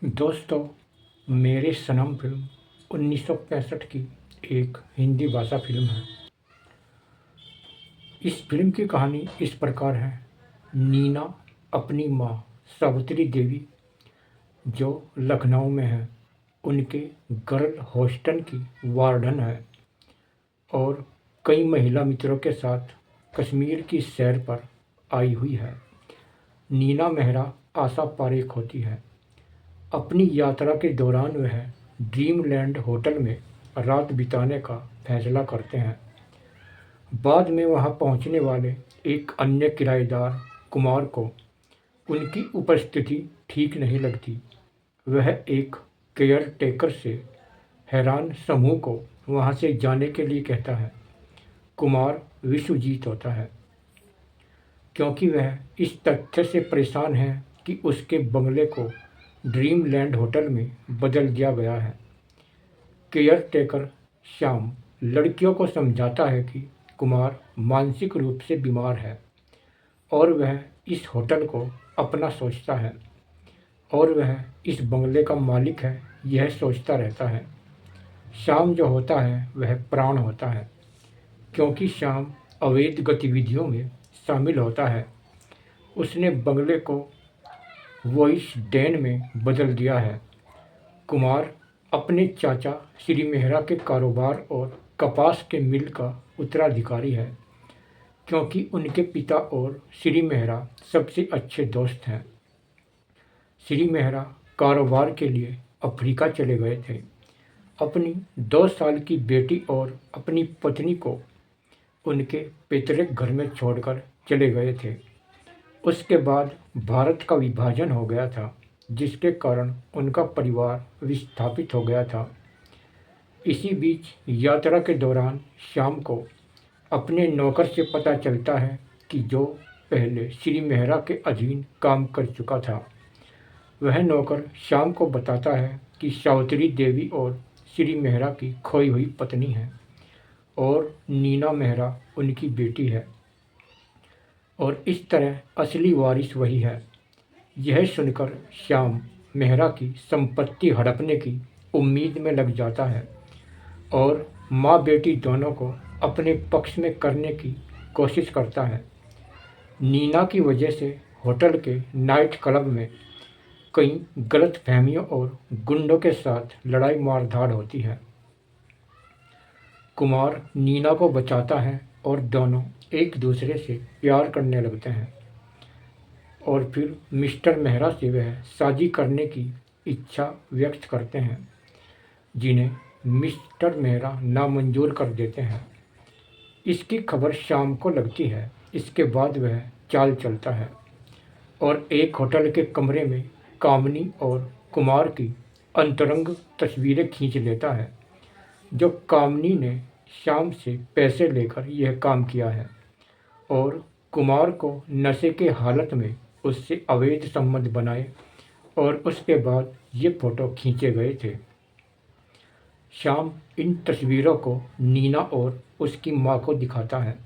दोस्तों, मेरे सनम फिल्म 1965 की एक हिंदी भाषा फिल्म है। इस फिल्म की कहानी इस प्रकार है। नीना अपनी माँ सावित्री देवी, जो लखनऊ में है, उनके गर्ल हॉस्टल की वार्डन है और कई महिला मित्रों के साथ कश्मीर की सैर पर आई हुई है। नीना मेहरा आशा पारेख होती है। अपनी यात्रा के दौरान वह ड्रीमलैंड होटल में रात बिताने का फैसला करते हैं। बाद में वहां पहुंचने वाले एक अन्य किराएदार कुमार को उनकी उपस्थिति ठीक नहीं लगती। वह एक केयर टेकर से हैरान समूह को वहां से जाने के लिए कहता है। कुमार विश्वजीत होता है, क्योंकि वह इस तथ्य से परेशान है कि उसके बंगले को ड्रीमलैंड होटल में बदल दिया गया है। केयर टेकर श्याम लड़कियों को समझाता है कि कुमार मानसिक रूप से बीमार है और वह इस होटल को अपना सोचता है और वह इस बंगले का मालिक है, यह सोचता रहता है। श्याम जो होता है वह प्राण होता है, क्योंकि श्याम अवैध गतिविधियों में शामिल होता है। उसने बंगले को वॉइस डेन में बदल दिया है। कुमार अपने चाचा श्री मेहरा के कारोबार और कपास के मिल का उत्तराधिकारी है, क्योंकि उनके पिता और श्री मेहरा सबसे अच्छे दोस्त हैं। श्री मेहरा कारोबार के लिए अफ्रीका चले गए थे। अपनी 2 साल की बेटी और अपनी पत्नी को उनके पैतृक घर में छोड़कर चले गए थे। उसके बाद भारत का विभाजन हो गया था, जिसके कारण उनका परिवार विस्थापित हो गया था। इसी बीच यात्रा के दौरान श्याम को अपने नौकर से पता चलता है कि जो पहले श्री मेहरा के अधीन काम कर चुका था, वह नौकर श्याम को बताता है कि सावित्री देवी और श्री मेहरा की खोई हुई पत्नी है और नीना मेहरा उनकी बेटी है और इस तरह असली वारिस वही है। यह सुनकर श्याम मेहरा की संपत्ति हड़पने की उम्मीद में लग जाता है और माँ बेटी दोनों को अपने पक्ष में करने की कोशिश करता है। नीना की वजह से होटल के नाइट क्लब में कई गलतफहमियों और गुंडों के साथ लड़ाई मारधाड़ होती है। कुमार नीना को बचाता है और दोनों एक दूसरे से प्यार करने लगते हैं और फिर मिस्टर मेहरा से वह शादी करने की इच्छा व्यक्त करते हैं, जिन्हें मिस्टर मेहरा नामंजूर कर देते हैं। इसकी खबर शाम को लगती है। इसके बाद वह चाल चलता है और एक होटल के कमरे में कामनी और कुमार की अंतरंग तस्वीरें खींच लेता है। जो कामनी ने श्याम से पैसे लेकर यह काम किया है और कुमार को नशे के हालत में उससे अवैध संबंध बनाए और उसके बाद ये फ़ोटो खींचे गए थे। श्याम इन तस्वीरों को नीना और उसकी माँ को दिखाता है।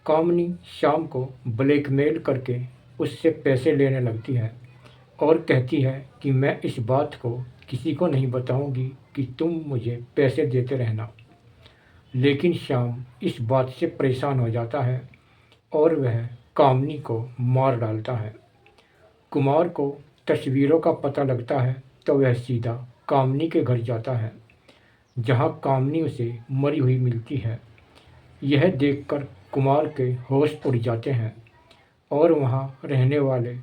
कामनी श्याम को ब्लैकमेल करके उससे पैसे लेने लगती है और कहती है कि मैं इस बात को किसी को नहीं बताऊंगी कि तुम मुझे पैसे देते रहना। लेकिन श्याम इस बात से परेशान हो जाता है और वह कामनी को मार डालता है। कुमार को तस्वीरों का पता लगता है तो वह सीधा कामनी के घर जाता है, जहां कामनी उसे मरी हुई मिलती है। यह देखकर कुमार के होश उड़ जाते हैं और वहां रहने वाले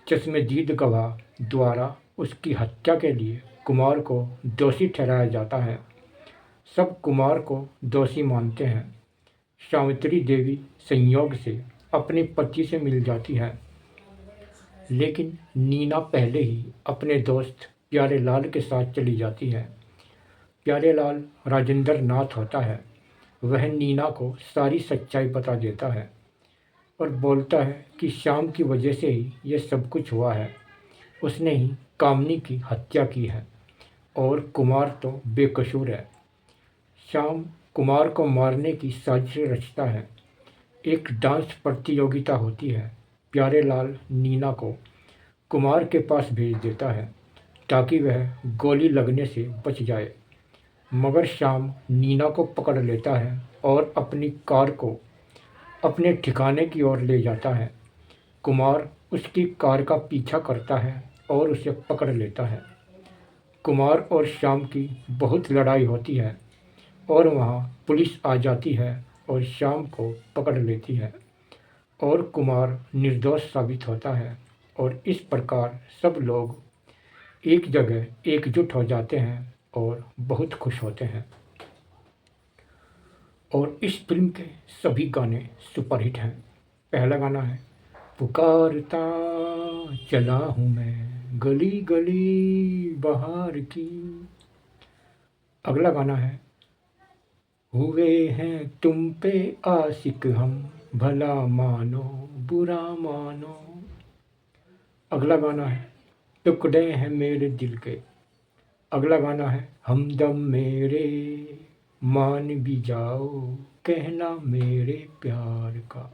चश्मदीद गवाह द्वारा उसकी हत्या के लिए कुमार को दोषी ठहराया जाता है। सब कुमार को दोषी मानते हैं। सावित्री देवी संयोग से अपने पति से मिल जाती है, लेकिन नीना पहले ही अपने दोस्त प्यारेलाल के साथ चली जाती है। प्यारेलाल राजेंद्र नाथ होता है। वह नीना को सारी सच्चाई बता देता है और बोलता है कि श्याम की वजह से ही ये सब कुछ हुआ है। उसने ही कामनी की हत्या की है और कुमार तो बेकसूर है। श्याम कुमार को मारने की साजिश रचता है। एक डांस प्रतियोगिता होती है। प्यारेलाल नीना को कुमार के पास भेज देता है ताकि वह गोली लगने से बच जाए, मगर श्याम नीना को पकड़ लेता है और अपनी कार को अपने ठिकाने की ओर ले जाता है। कुमार उसकी कार का पीछा करता है और उसे पकड़ लेता है। कुमार और श्याम की बहुत लड़ाई होती है और वहाँ पुलिस आ जाती है और श्याम को पकड़ लेती है और कुमार निर्दोष साबित होता है और इस प्रकार सब लोग एक जगह एकजुट हो जाते हैं और बहुत खुश होते हैं। और इस फिल्म के सभी गाने सुपरहिट हैं। पहला गाना है पुकारता चला हूँ मैं गली गली बहार की। अगला गाना है हुए हैं तुम पे आशिक हम भला मानो बुरा मानो। अगला गाना है टुकड़े हैं मेरे दिल के। अगला गाना है हमदम मेरे मान भी जाओ कहना मेरे प्यार का।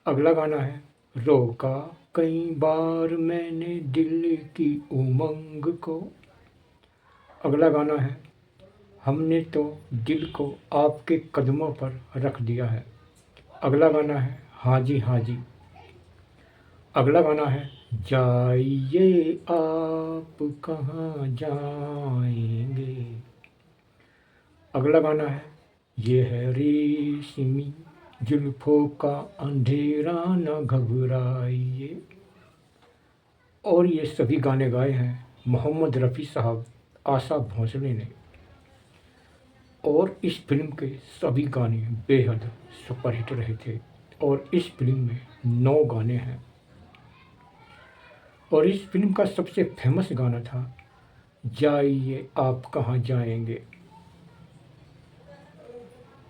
अगला गाना है रोका कई बार मैंने दिल की उमंग को। अगला गाना है हमने तो दिल को आपके कदमों पर रख दिया है। अगला गाना है हाँ जी हाँ जी। अगला गाना है जाइए आप कहाँ जाएंगे। अगला गाना है ये है रेशमी जुल्फों का अंधेरा न घबराइए। और ये सभी गाने गाए हैं मोहम्मद रफ़ी साहब, आशा भोसले ने। और इस फिल्म के सभी गाने बेहद सुपरहिट रहे थे। और इस फिल्म में 9 गाने हैं। और इस फिल्म का सबसे फेमस गाना था जाइए आप कहाँ जाएंगे।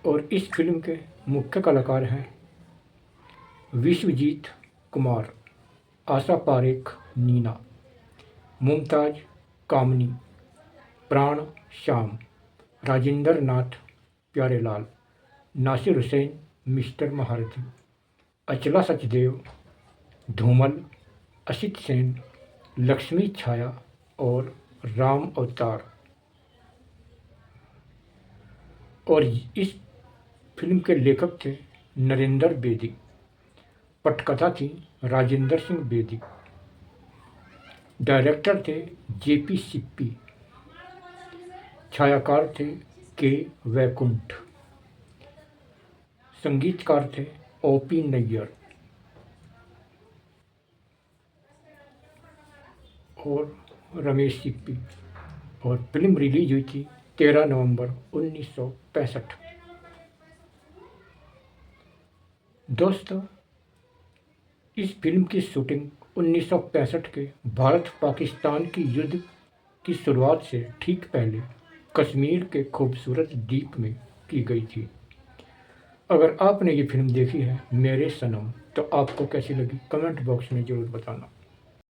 और इस फिल्म के मुख्य कलाकार हैं विश्वजीत कुमार, आशा पारेख नीना, मुमताज़ कामनी, प्राण श्याम, राजेंद्र नाथ प्यारेलाल, नासिर हुसैन मिस्टर महारथी, अचला सचदेव, धूमल, असित सेन, लक्ष्मी छाया और राम अवतार। और इस फिल्म के लेखक थे नरेंद्र बेदी, पटकथा थी राजेंद्र सिंह बेदी, डायरेक्टर थे जेपी सिप्पी, छायाकार थे के वैकुंठ, संगीतकार थे ओपी नैयर और रमेश सिप्पी। और फिल्म रिलीज हुई थी 13 नवंबर 1965। दोस्तों, इस फिल्म की शूटिंग 1965 के भारत पाकिस्तान की युद्ध की शुरुआत से ठीक पहले कश्मीर के खूबसूरत द्वीप में की गई थी। अगर आपने ये फिल्म देखी है मेरे सनम, तो आपको कैसी लगी कमेंट बॉक्स में ज़रूर बताना।